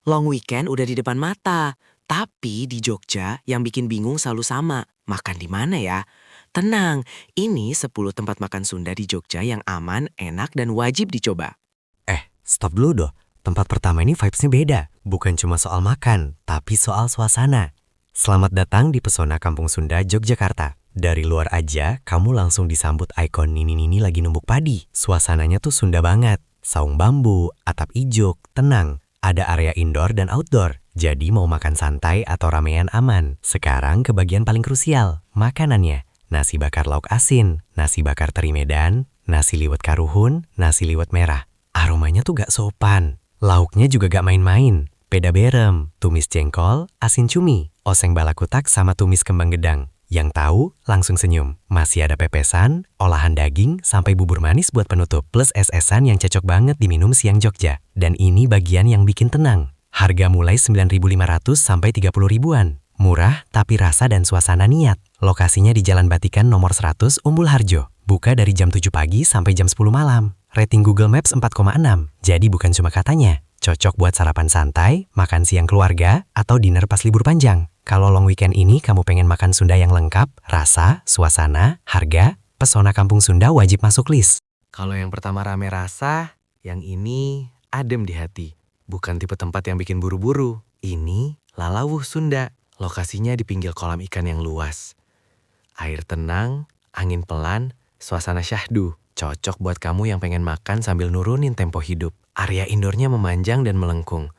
Long weekend udah di depan mata. Tapi di Jogja yang bikin bingung selalu sama. Makan di mana ya? Tenang, ini 10 tempat makan Sunda di Jogja yang aman, enak, dan wajib dicoba. Stop dulu doh. Tempat pertama ini vibes-nya beda. Bukan cuma soal makan, tapi soal suasana. Selamat datang di Pesona Kampung Sunda, Yogyakarta. Dari luar aja, kamu langsung disambut ikon nini-nini lagi numbuk padi. Suasananya tuh Sunda banget. Saung bambu, atap ijuk, tenang. Ada area indoor dan outdoor. Jadi mau makan santai atau ramean aman. Sekarang ke bagian paling krusial, makanannya. Nasi bakar lauk asin, nasi bakar teri Medan, nasi liwet karuhun, nasi liwet merah. Aromanya tuh gak sopan. Lauknya juga gak main-main. Peda berem, tumis jengkol, asin cumi, oseng balakutak sama tumis kembang gedang. Yang tahu langsung senyum. Masih ada pepesan, olahan daging, sampai bubur manis buat penutup. Plus es-esan yang cocok banget diminum siang Jogja. Dan ini bagian yang bikin tenang. Harga mulai 9.500 sampai 30 ribuan. Murah tapi rasa dan suasana niat. Lokasinya di Jalan Batikan nomor 100 Umbul Harjo. Buka dari jam 7 pagi sampai jam 10 malam. Rating Google Maps 4,6. Jadi bukan cuma katanya. Cocok buat sarapan santai, makan siang keluarga, atau dinner pas libur panjang. Kalau long weekend ini kamu pengen makan Sunda yang lengkap, rasa, suasana, harga, Pesona Kampung Sunda wajib masuk list. Kalau yang pertama rame rasa, yang ini adem di hati. Bukan tipe tempat yang bikin buru-buru. Ini Lalawuh Sunda. Lokasinya di pinggir kolam ikan yang luas. Air tenang, angin pelan, suasana syahdu. Cocok buat kamu yang pengen makan sambil nurunin tempo hidup. Area indoornya memanjang dan melengkung.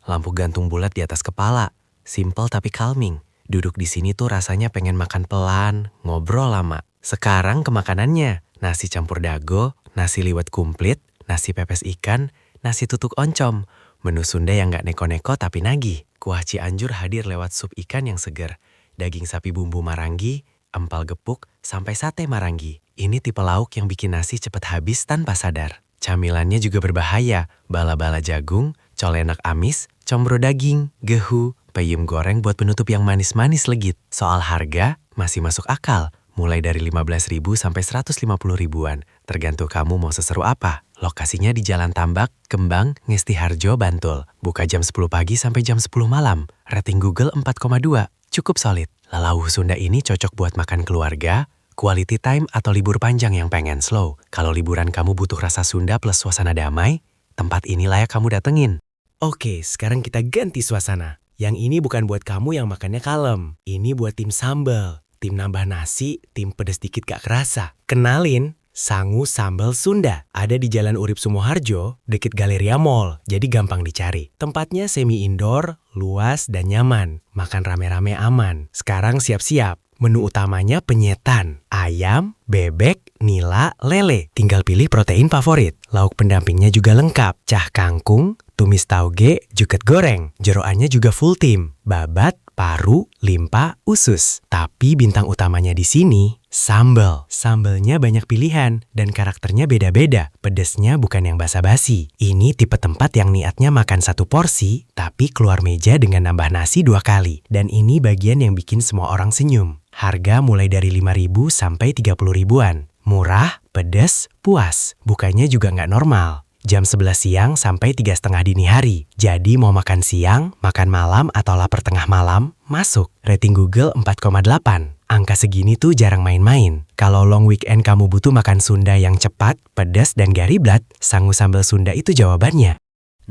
Lampu gantung bulat di atas kepala. Simple tapi calming. Duduk di sini tuh rasanya pengen makan pelan, ngobrol lama. Sekarang ke makanannya. Nasi campur dago, nasi liwet kumplit, nasi pepes ikan, nasi tutuk oncom. Menu Sunda yang gak neko-neko tapi nagih. Kuah Cianjur hadir lewat sup ikan yang seger. Daging sapi bumbu marangi, empal gepuk, sampai sate marangi. Ini tipe lauk yang bikin nasi cepet habis tanpa sadar. Camilannya juga berbahaya. Bala-bala jagung, colenak amis, combro daging, gehu, peyem goreng buat penutup yang manis-manis legit. Soal harga, masih masuk akal. Mulai dari 15.000 sampai 150 ribuan. Tergantung kamu mau seseru apa. Lokasinya di Jalan Tambak, Kembang, Ngesti Harjo, Bantul. Buka jam 10 pagi sampai jam 10 malam. Rating Google 4,2. Cukup solid. Lalawuh Sunda ini cocok buat makan keluarga, quality time atau libur panjang yang pengen slow. Kalau liburan kamu butuh rasa Sunda plus suasana damai, tempat ini layak kamu datengin. Oke, sekarang kita ganti suasana. Yang ini bukan buat kamu yang makannya kalem. Ini buat tim sambal. Tim nambah nasi, tim pedes dikit gak kerasa. Kenalin, Sangu Sambal Sunda. Ada di Jalan Urip Sumoharjo, deket Galeria Mall. Jadi gampang dicari. Tempatnya semi indoor, luas, dan nyaman. Makan rame-rame aman. Sekarang siap-siap. Menu utamanya penyetan, ayam, bebek, nila, lele. Tinggal pilih protein favorit. Lauk pendampingnya juga lengkap. Cah kangkung, tumis tauge, juket goreng. Jeroannya juga full tim. Babat, paru, limpa, usus. Tapi bintang utamanya di sini, sambal. Sambalnya banyak pilihan dan karakternya beda-beda. Pedesnya bukan yang basa-basi. Ini tipe tempat yang niatnya makan satu porsi, tapi keluar meja dengan nambah nasi 2 kali. Dan ini bagian yang bikin semua orang senyum. Harga mulai dari 5.000 sampai 30 ribuan. Murah, pedes, puas. Bukanya juga nggak normal. Jam 11 siang sampai 3:30 dini hari. Jadi mau makan siang, makan malam, atau lapar tengah malam, masuk. Rating Google 4,8. Angka segini tuh jarang main-main. Kalau long weekend kamu butuh makan Sunda yang cepat, pedas, dan gak ribet, Sangu Sambal Sunda itu jawabannya.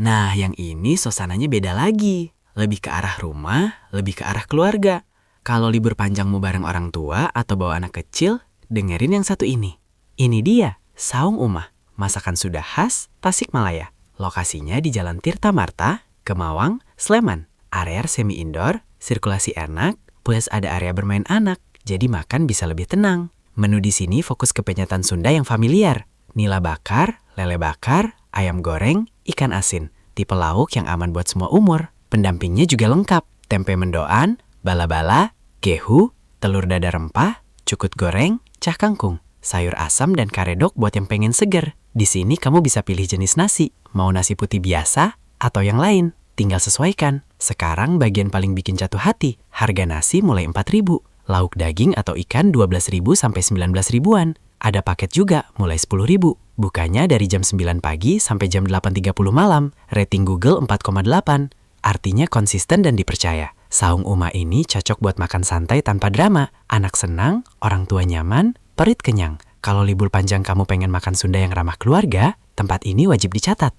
Nah, yang ini suasananya beda lagi. Lebih ke arah rumah, lebih ke arah keluarga. Kalau libur panjang mau bareng orang tua atau bawa anak kecil, dengerin yang satu ini. Ini dia, Saung Umah. Masakan Sunda khas Tasikmalaya. Lokasinya di Jalan Tirta Marta, Kemawang, Sleman. Area semi indoor, sirkulasi enak, plus ada area bermain anak. Jadi makan bisa lebih tenang. Menu di sini fokus ke penyetan Sunda yang familiar. Nila bakar, lele bakar, ayam goreng, ikan asin. Tipe lauk yang aman buat semua umur. Pendampingnya juga lengkap. Tempe mendoan, bala-bala, gehu, telur dada rempah, cukut goreng, cah kangkung, sayur asam, dan karedok buat yang pengen seger. Di sini kamu bisa pilih jenis nasi. Mau nasi putih biasa atau yang lain. Tinggal sesuaikan. Sekarang bagian paling bikin jatuh hati. Harga nasi mulai 4.000. Lauk daging atau ikan 12.000 sampai 19 ribuan. Ada paket juga mulai 10.000. Bukanya dari jam 9 pagi sampai jam 8.30 malam. Rating Google 4,8. artinya konsisten dan dipercaya. Saung Uma ini cocok buat makan santai tanpa drama. Anak senang, orang tua nyaman, perut kenyang. Kalau libur panjang kamu pengen makan Sunda yang ramah keluarga, tempat ini wajib dicatat.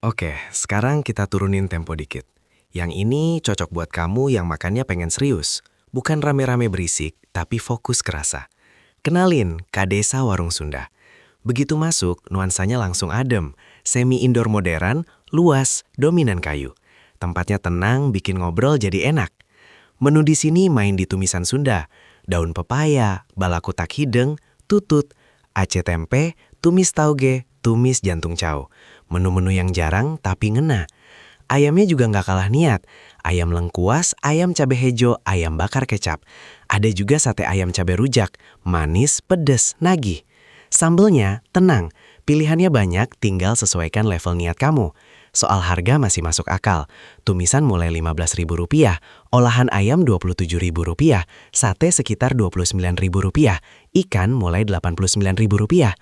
Oke, sekarang kita turunin tempo dikit. Yang ini cocok buat kamu yang makannya pengen serius. Bukan rame-rame berisik, tapi fokus ke rasa. Kenalin, Kadesa Warung Sunda. Begitu masuk, nuansanya langsung adem. Semi-indoor modern, luas, dominan kayu. Tempatnya tenang, bikin ngobrol jadi enak. Menu di sini main di tumisan Sunda. Daun pepaya, balakutak hideng, tutut, ace tempe, tumis tauge, tumis jantung cau. Menu-menu yang jarang tapi ngena. Ayamnya juga nggak kalah niat. Ayam lengkuas, ayam cabai hijau, ayam bakar kecap. Ada juga sate ayam cabai rujak, manis, pedes, nagih. Sambelnya tenang, pilihannya banyak, tinggal sesuaikan level niat kamu. Soal harga masih masuk akal. Tumisan mulai Rp15.000, olahan ayam Rp27.000, sate sekitar Rp29.000, ikan mulai Rp89.000.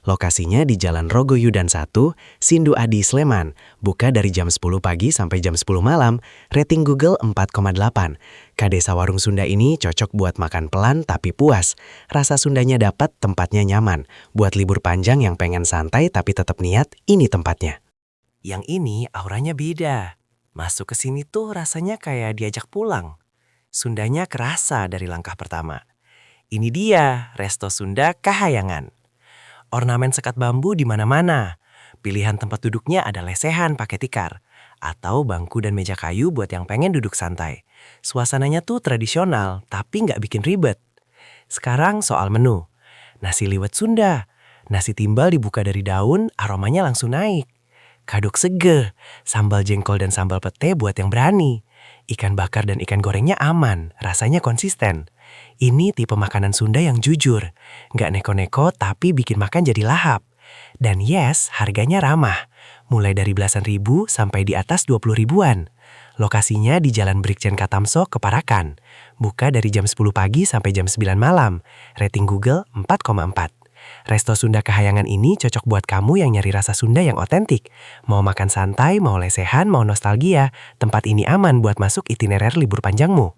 Lokasinya di Jalan Rogoyudan 1, Sindu Adi, Sleman. Buka dari jam 10 pagi sampai jam 10 malam. Rating Google 4,8. Kadesa Warung Sunda ini cocok buat makan pelan tapi puas. Rasa Sundanya dapat, tempatnya nyaman. Buat libur panjang yang pengen santai tapi tetap niat, ini tempatnya. Yang ini auranya beda. Masuk ke sini tuh rasanya kayak diajak pulang. Sundanya kerasa dari langkah pertama. Ini dia, Resto Sunda Kahayangan. Ornamen sekat bambu di mana-mana. Pilihan tempat duduknya ada lesehan pakai tikar. Atau bangku dan meja kayu buat yang pengen duduk santai. Suasananya tuh tradisional, tapi nggak bikin ribet. Sekarang soal menu. Nasi liwet Sunda. Nasi timbal dibuka dari daun, aromanya langsung naik. Kaduk seger, sambal jengkol dan sambal pete buat yang berani. Ikan bakar dan ikan gorengnya aman, rasanya konsisten. Ini tipe makanan Sunda yang jujur. Nggak neko-neko tapi bikin makan jadi lahap. Dan yes, harganya ramah. Mulai dari belasan ribu sampai di atas 20 ribuan. Lokasinya di Jalan Brigjen Katamso, Keparakan. Buka dari jam 10 pagi sampai jam 9 malam. Rating Google 4,4. Resto Sunda Kahayangan ini cocok buat kamu yang nyari rasa Sunda yang otentik. Mau makan santai, mau lesehan, mau nostalgia. Tempat ini aman buat masuk itinerer libur panjangmu.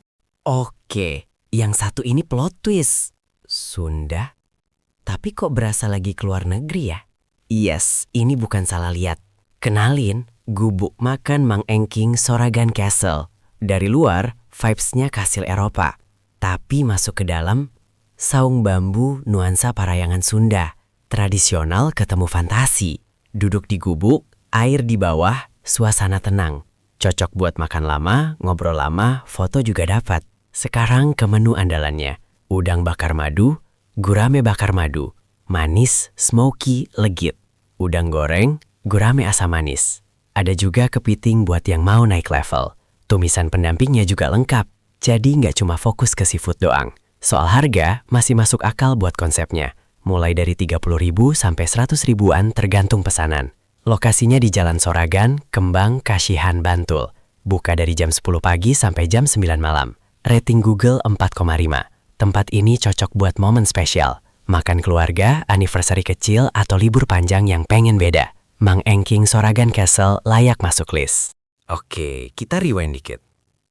Oke, yang satu ini plot twist. Sunda? Tapi kok berasa lagi keluar negeri ya? Yes, ini bukan salah lihat. Kenalin, gubuk makan Mang Engking Soragan Castle. Dari luar, vibes-nya kasil Eropa. Tapi masuk ke dalam, saung bambu nuansa parayangan Sunda. Tradisional ketemu fantasi. Duduk di gubuk, air di bawah, suasana tenang. Cocok buat makan lama, ngobrol lama, foto juga dapat. Sekarang ke menu andalannya. Udang bakar madu, gurame bakar madu. Manis, smoky, legit. Udang goreng, gurame asam manis. Ada juga kepiting buat yang mau naik level. Tumisan pendampingnya juga lengkap. Jadi nggak cuma fokus ke seafood doang. Soal harga, masih masuk akal buat konsepnya. Mulai dari 30.000 sampai 100 ribuan tergantung pesanan. Lokasinya di Jalan Soragan, Kembang, Kasihan, Bantul. Buka dari jam 10 pagi sampai jam 9 malam. Rating Google 4,5. Tempat ini cocok buat momen spesial. Makan keluarga, anniversary kecil, atau libur panjang yang pengen beda. Mang Engking Soragan Castle layak masuk list. Oke, kita rewind dikit.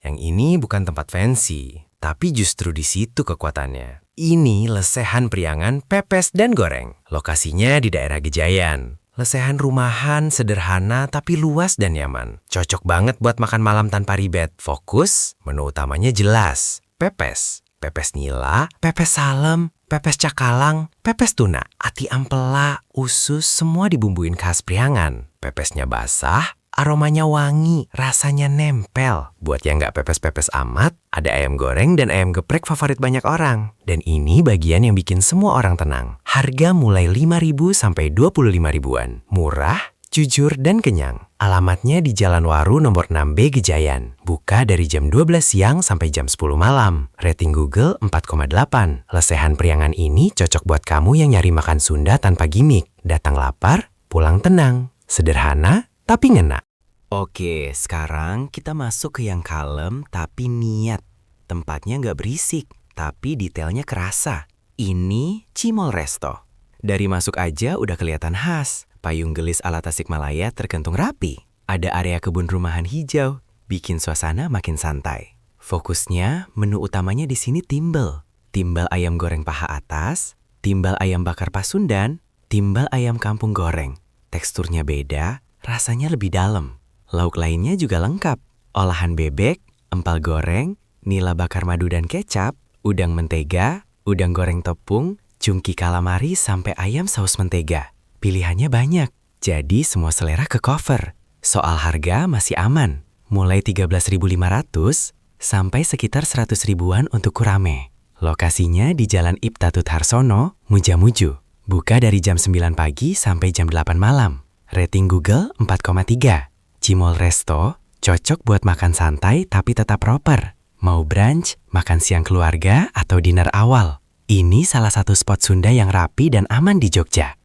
Yang ini bukan tempat fancy, tapi justru di situ kekuatannya. Ini lesehan Priangan, pepes, dan goreng. Lokasinya di daerah Gejayan. Lesehan rumahan, sederhana, tapi luas dan nyaman. Cocok banget buat makan malam tanpa ribet. Fokus, menu utamanya jelas. Pepes. Pepes nila, pepes salem, pepes cakalang, pepes tuna, ati ampela, usus, semua dibumbuin khas Priangan. Pepesnya basah, aromanya wangi, rasanya nempel. Buat yang nggak pepes-pepes amat, ada ayam goreng dan ayam geprek favorit banyak orang. Dan ini bagian yang bikin semua orang tenang. Harga mulai 5.000 sampai 25 ribuan. Murah, jujur, dan kenyang. Alamatnya di Jalan Waru nomor 6B Gejayan. Buka dari jam 12 siang sampai jam 10 malam. Rating Google 4,8. Lesehan Priangan ini cocok buat kamu yang nyari makan Sunda tanpa gimmick. Datang lapar, pulang tenang. Sederhana, tapi ngena. Oke, sekarang kita masuk ke yang kalem tapi niat. Tempatnya nggak berisik, tapi detailnya kerasa. Ini Cimol Resto. Dari masuk aja udah kelihatan khas. Payung gelis ala Tasikmalaya tergantung rapi. Ada area kebun rumahan hijau. bikin suasana makin santai. Fokusnya, menu utamanya di sini timbel. Timbal ayam goreng paha atas, timbal ayam bakar Pasundan, timbal ayam kampung goreng. Teksturnya beda, rasanya lebih dalam. Lauk lainnya juga lengkap. Olahan bebek, empal goreng, nila bakar madu dan kecap, udang mentega, udang goreng tepung, cungki calamari sampai ayam saus mentega. Pilihannya banyak, jadi semua selera ke cover. Soal harga masih aman, mulai 13.500 sampai sekitar 100 ribuan untuk kurame. Lokasinya di Jalan Ibta Tut Harsono, Mujamuju. Buka dari jam 9 pagi sampai jam 8 malam. Rating Google 4,3. Cimol Resto, cocok buat makan santai tapi tetap proper. Mau brunch, makan siang keluarga, atau dinner awal. Ini salah satu spot Sunda yang rapi dan aman di Jogja.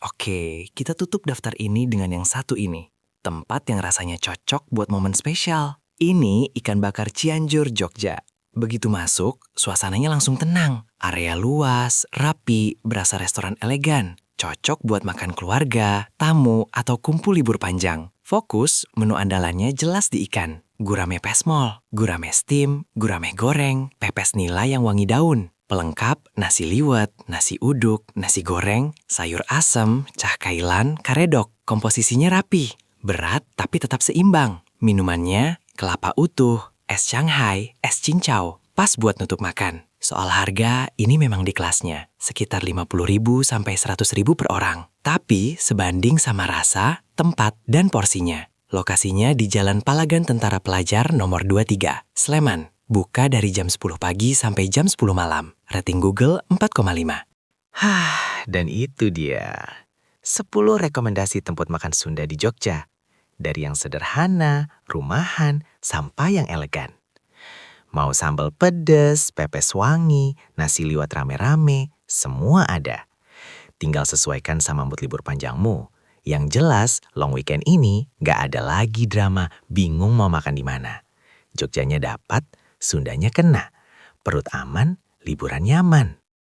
Oke, kita tutup daftar ini dengan yang satu ini. Tempat yang rasanya cocok buat momen spesial. Ini ikan bakar Cianjur, Jogja. Begitu masuk, suasananya langsung tenang. Area luas, rapi, berasa restoran elegan. Cocok buat makan keluarga, tamu, atau kumpul libur panjang. Fokus, menu andalannya jelas di ikan. Gurame pesmol, gurame steam, gurame goreng, pepes nila yang wangi daun. Pelengkap, nasi liwet, nasi uduk, nasi goreng, sayur asem, cah kailan, karedok. Komposisinya rapi, berat tapi tetap seimbang. Minumannya, kelapa utuh, es Shanghai, es cincau. Pas buat nutup makan. Soal harga, ini memang di kelasnya. Sekitar 50.000 sampai 100.000 per orang. Tapi sebanding sama rasa, tempat, dan porsinya. Lokasinya di Jalan Palagan Tentara Pelajar nomor 23, Sleman. Buka dari jam 10 pagi sampai jam 10 malam. Rating Google 4,5. Dan itu dia. 10 rekomendasi tempat makan Sunda di Jogja. Dari yang sederhana, rumahan, sampai yang elegan. Mau sambal pedes, pepes wangi, nasi liwet rame-rame, semua ada. Tinggal sesuaikan sama mood libur panjangmu. Yang jelas, long weekend ini gak ada lagi drama bingung mau makan di mana. Jogjanya dapat, Sundanya kena. Perut aman, liburan nyaman.